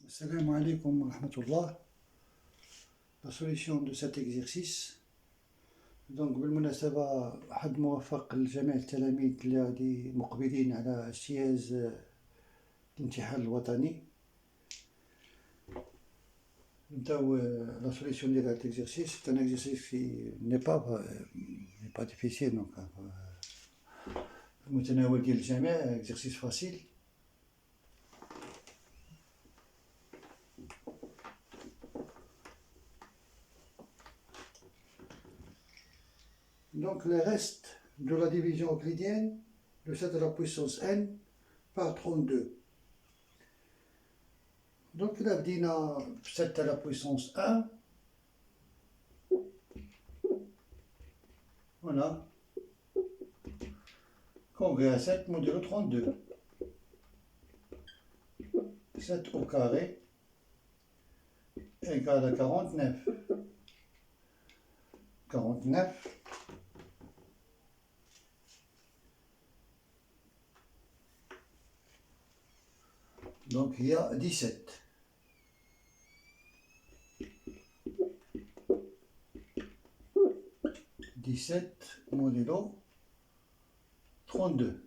Salam alaikum wa rahmatullah. La solution de cet exercice. Donc بالمناسبة حد موفق لجميع التلاميذ اللي غادي مقبلين على اجتياز الامتحان الوطني. نبداو لا سوليسيون ديال هاد l'exercice. C'est un exercice qui n'est pas difficile, donc متناول ديال الجميع, exercice facile. Donc le reste de la division euclidienne de 7 à la puissance n par 32. Donc là, بدينا 7 à la puissance 1. Voilà. Congrès à 7 modulo 32. 7 au carré égale à 49. 49. Donc il y a 17. Modulo 32.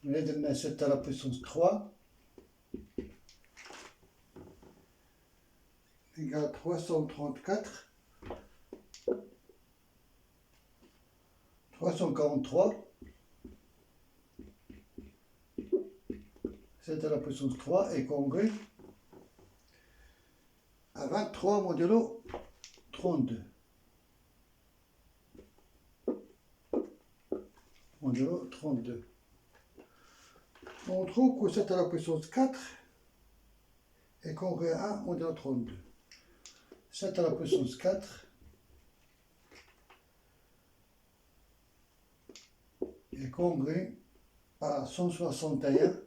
On a 7 à la puissance 3 égale 334. 343. 7 à la puissance 3 est congrue à 23 modulo 32. Modulo 32. On trouve que 7 à la puissance 4 est congrue à 1 modulo 32. 7 à la puissance 4 est congrue à 161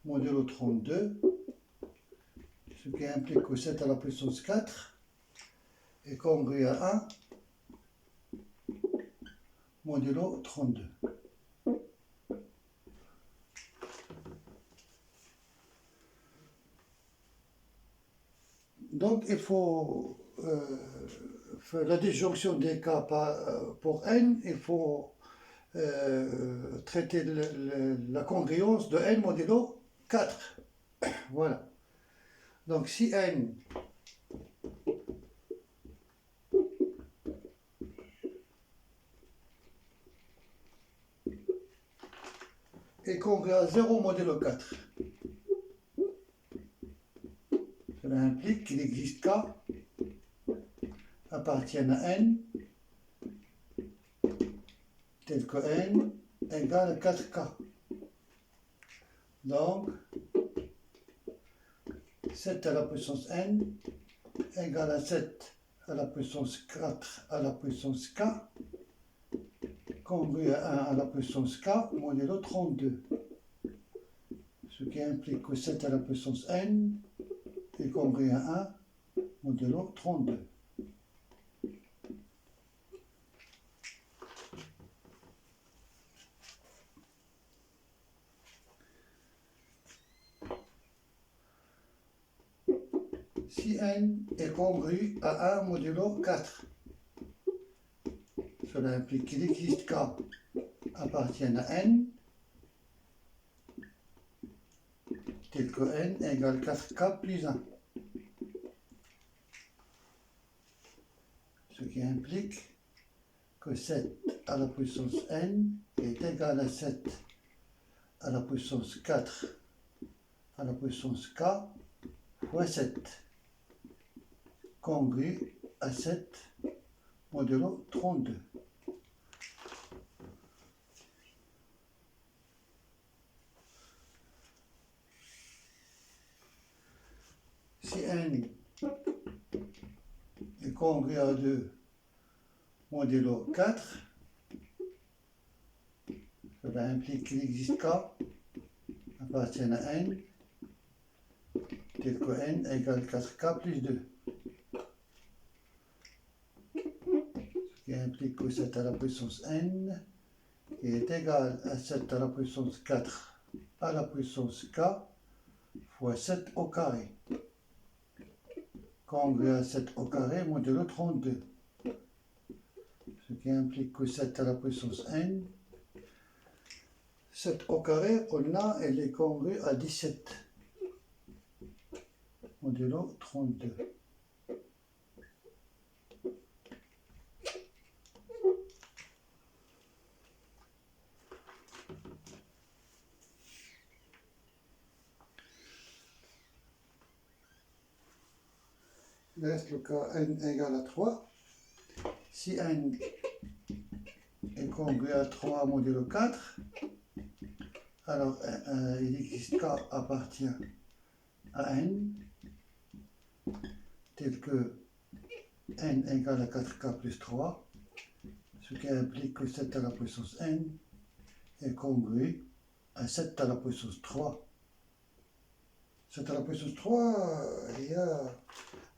modulo 32, ce qui implique que 7 à la puissance 4 est congrue à 1 modulo 32. Donc il faut faire la disjonction des cas pour n, il faut traiter la congruence de n modulo 4. Voilà. Donc si n est congrue à 0 modulo 4, cela implique qu'il existe k appartiennent à n tel que n égale à 4k. Donc 7 à la puissance n égale à 7 à la puissance 4 à la puissance k, congrue à 1 à la puissance k modulo 32. Ce qui implique que 7 à la puissance n est congrue à 1 modulo 32. Si n est congrue à 1 modulo 4, cela implique qu'il existe k appartiennent à n tel que n égale 4k plus 1. Ce qui implique que 7 à la puissance n est égal à 7 à la puissance 4 à la puissance k fois 7, congrue à 7 modulo 32. Si n est congrue à 2 modulo 4, cela implique qu'il existe k appartiennent à n tel que n égale 4k plus 2. Ce qui implique que 7 à la puissance n est égal à 7 à la puissance 4 à la puissance k fois 7 au carré, congrue à 7 au carré modulo 32, ce qui implique que 7 à la puissance n, 7 au carré, on a, elle est congrue à 17 modulo 32. Il reste le cas n égale à 3. Si n est congrue à 3 modulo 4, alors il existe k appartient à n, tel que n égale à 4k plus 3, ce qui implique que 7 à la puissance n est congrue à 7 à la puissance 3. 7 à la puissance 3, il y a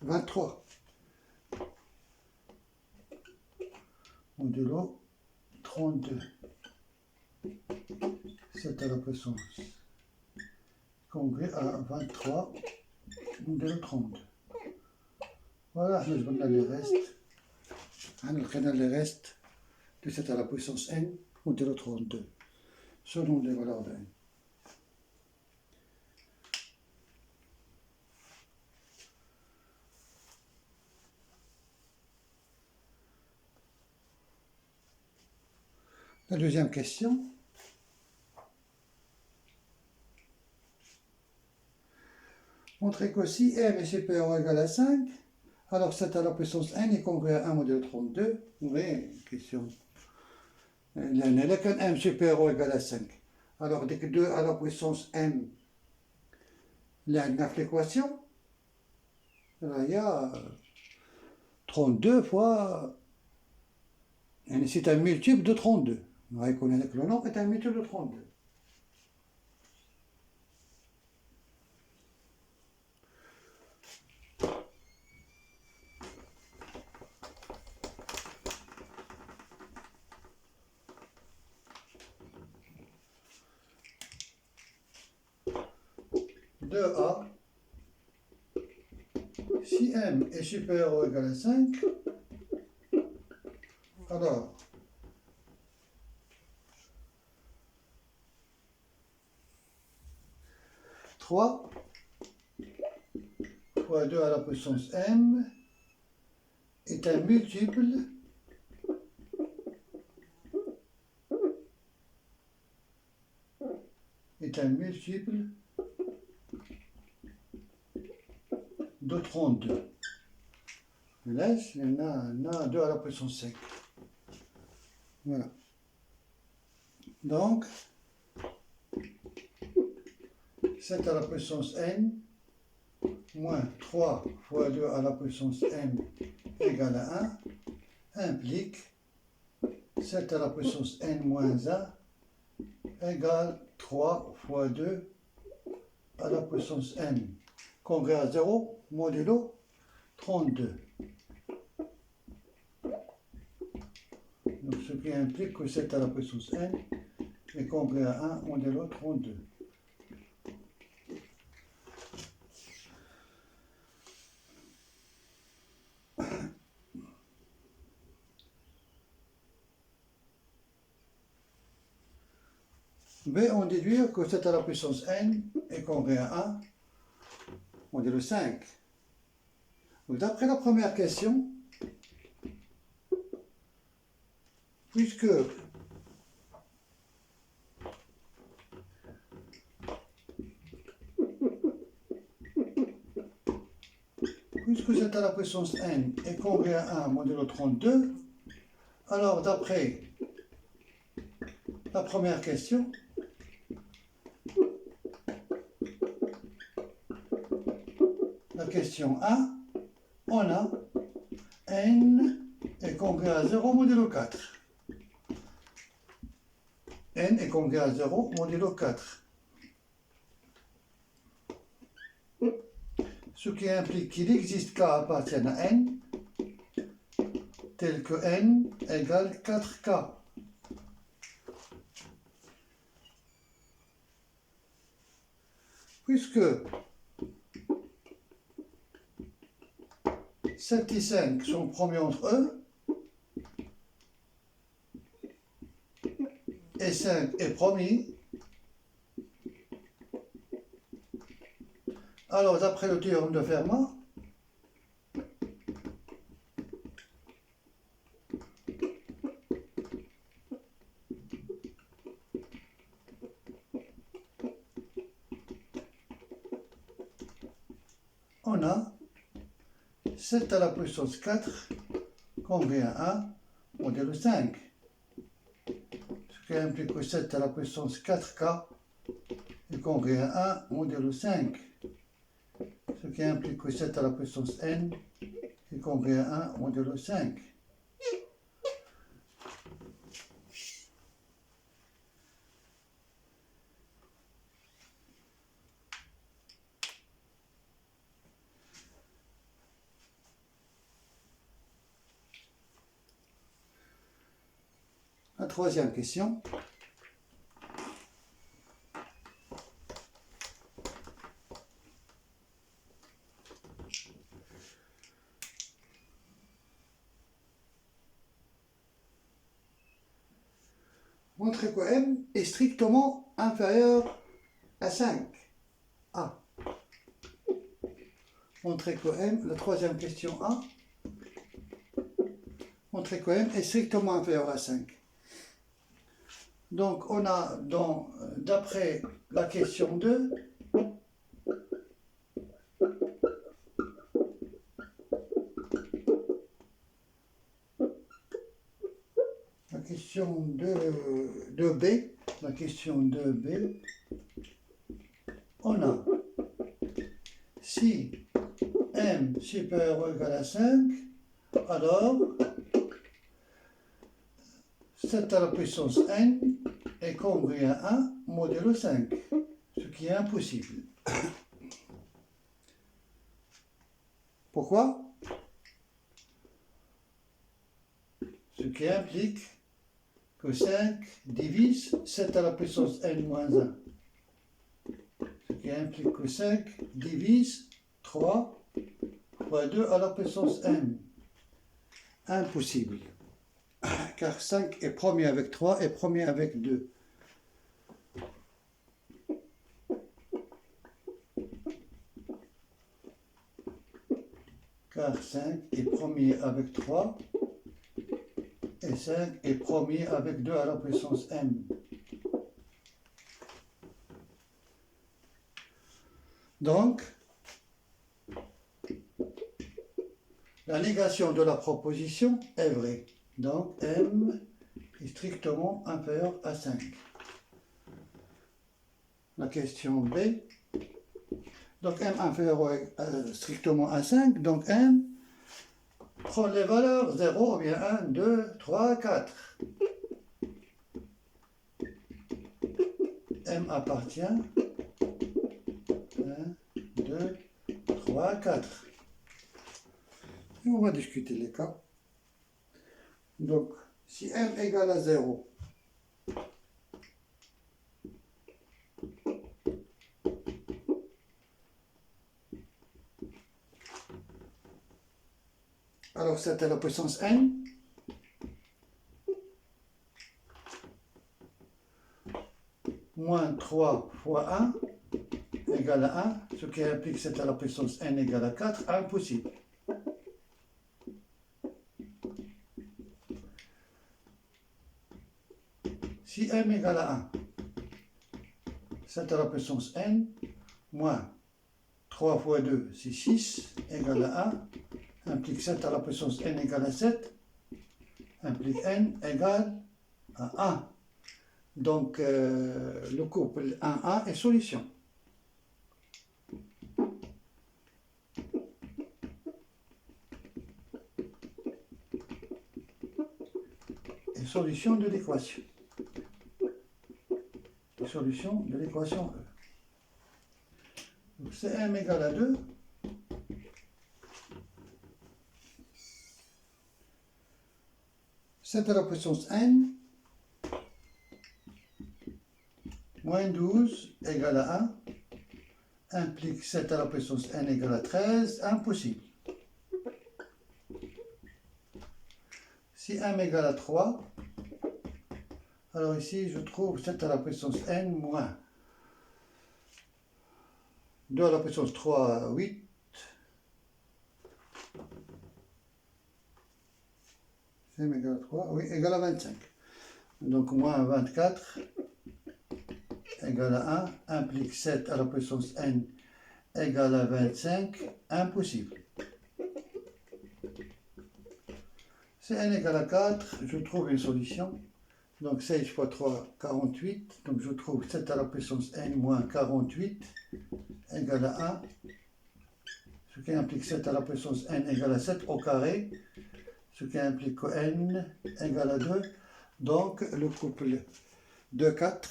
23. Modulo 32. 7 à la puissance congrue à 23 modulo 32. Voilà, nous avons les restes. Nous avons les restes de 7 à la puissance n modulo 32, selon les valeurs de n. La deuxième question. Montrez que si r est supérieur ou égal à 5, alors 7 à la puissance n est congrue à 1 modulo 32. Vous voyez, question. L est qu'un m supérieur ou égal à 5. Alors, dès que 2 à la puissance m, il l'équation, il y a 32 fois. C'est un multiple de 32. On reconnaît que le nombre est un multiple de 32. A, si m est supérieur ou égal à 5, alors trois fois 2 à la puissance m est un multiple de 32. Et là, il y en a 2 à la puissance 5. Voilà. Donc, 7 à la puissance n moins 3 fois 2 à la puissance m égale à 1 implique 7 à la puissance n moins 1 égale 3 fois 2 à la puissance n, congrue à 0, modulo 32. Donc, ce qui implique que 7 à la puissance n est congrue à 1, modulo 32. B, on déduit que 7 à la puissance n est congrue à 1, modulo 5. D'après la première question, puisque puisque 7 à la puissance n est congrue à 1 modulo 32, alors d'après la première question, la question 1, on a n est congrue à 0 modulo 4. N est congrue à 0 modulo 4. Ce qui implique qu'il existe k appartiennent à n, tel que n égale 4k. puisque 7 et 5 sont promis entre eux, et 5 est promis, alors d'après le théorème de Fermat, on a 7 à la puissance 4 congrès à 1 modèle 5. Ce qui implique que 7 à la puissance 4K est congrès à 1 modèle 5. Ce qui implique que 7 à la puissance n est congrès à 1 modèle 5. La troisième question. Montrez que m est strictement inférieur à 5. A. Montrez que m, la troisième question A, montrez que m est strictement inférieur à 5. Donc on a, d'après la question 2, la question 2b, la question 2b, on a si m supérieur ou égal à 5, alors 7 à la puissance n est congrès à 1 modulo 5, ce qui est impossible. Pourquoi? Ce qui implique que 5 divise 7 à la puissance n moins 1. Ce qui implique que 5 divise 3 fois 2 à la puissance n. Impossible. Car 5 est premier avec 3 et premier avec 2. Car 5 est premier avec 3 et 5 est premier avec 2 à la puissance m. Donc, la négation de la proposition est vraie. Donc, m est strictement inférieur à 5. La question B. Donc, m inférieur strictement à 5. Donc, m prend les valeurs 0, ou bien 1, 2, 3, 4. M appartient 1, 2, 3, 4. Et on va discuter les cas. Donc, si m égale à 0, alors 7 à la puissance n, moins 3 fois 1 égale à 1, ce qui implique 7 à la puissance n égale à 4, impossible. Si m égale à 1, 7 à la puissance n, moins 3 fois 2, c'est 6, égale à 1, implique 7 à la puissance n égale à 7, implique n égale à 1. Donc, le couple 1A est solution. Et solution de l'équation. Solution de l'équation E. Donc, c'est m égale à 2. C'est à la puissance n, moins 12 égale à 1, implique 7 à la puissance n égale à 13, impossible. Si m égale à 3, alors ici je trouve 7 à la puissance n moins 2 à la puissance 3, 8. m égale à 3, oui, égale à 25. Donc moins 24 égale à 1 implique 7 à la puissance n égale à 25, impossible. Si n égale à 4, je trouve une solution. Donc 16 fois 3, 48. Donc je trouve 7 à la puissance n moins 48 égale à 1. Ce qui implique 7 à la puissance n égale à 7 au carré. Ce qui implique que n égale à 2. Donc le couple de 4,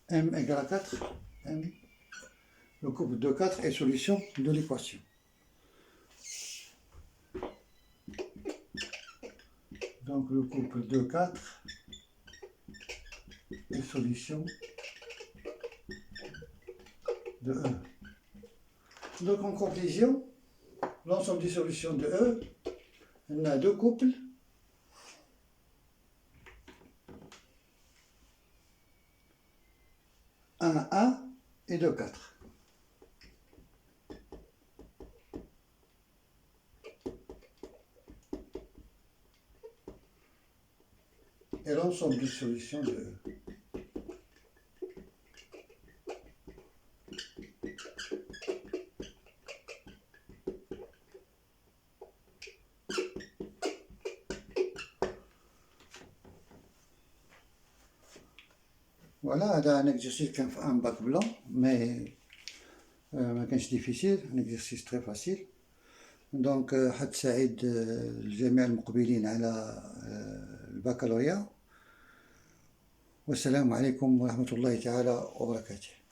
m égale à 4, le couple de 4 est solution de l'équation. Donc le couple de 4 est solution de E. Donc en conclusion, l'ensemble des solutions de E, on a deux couples. Un 1 et 2, 4. Et l'ensemble des solutions de E. Voilà, هذا un exercice كان في un bac blanc, mais ما كانش difficile, un exercice très facile. Donc حتساعد الجميع المقبلين على البكالوريا. والسلام عليكم ورحمة الله تعالى وبركاته.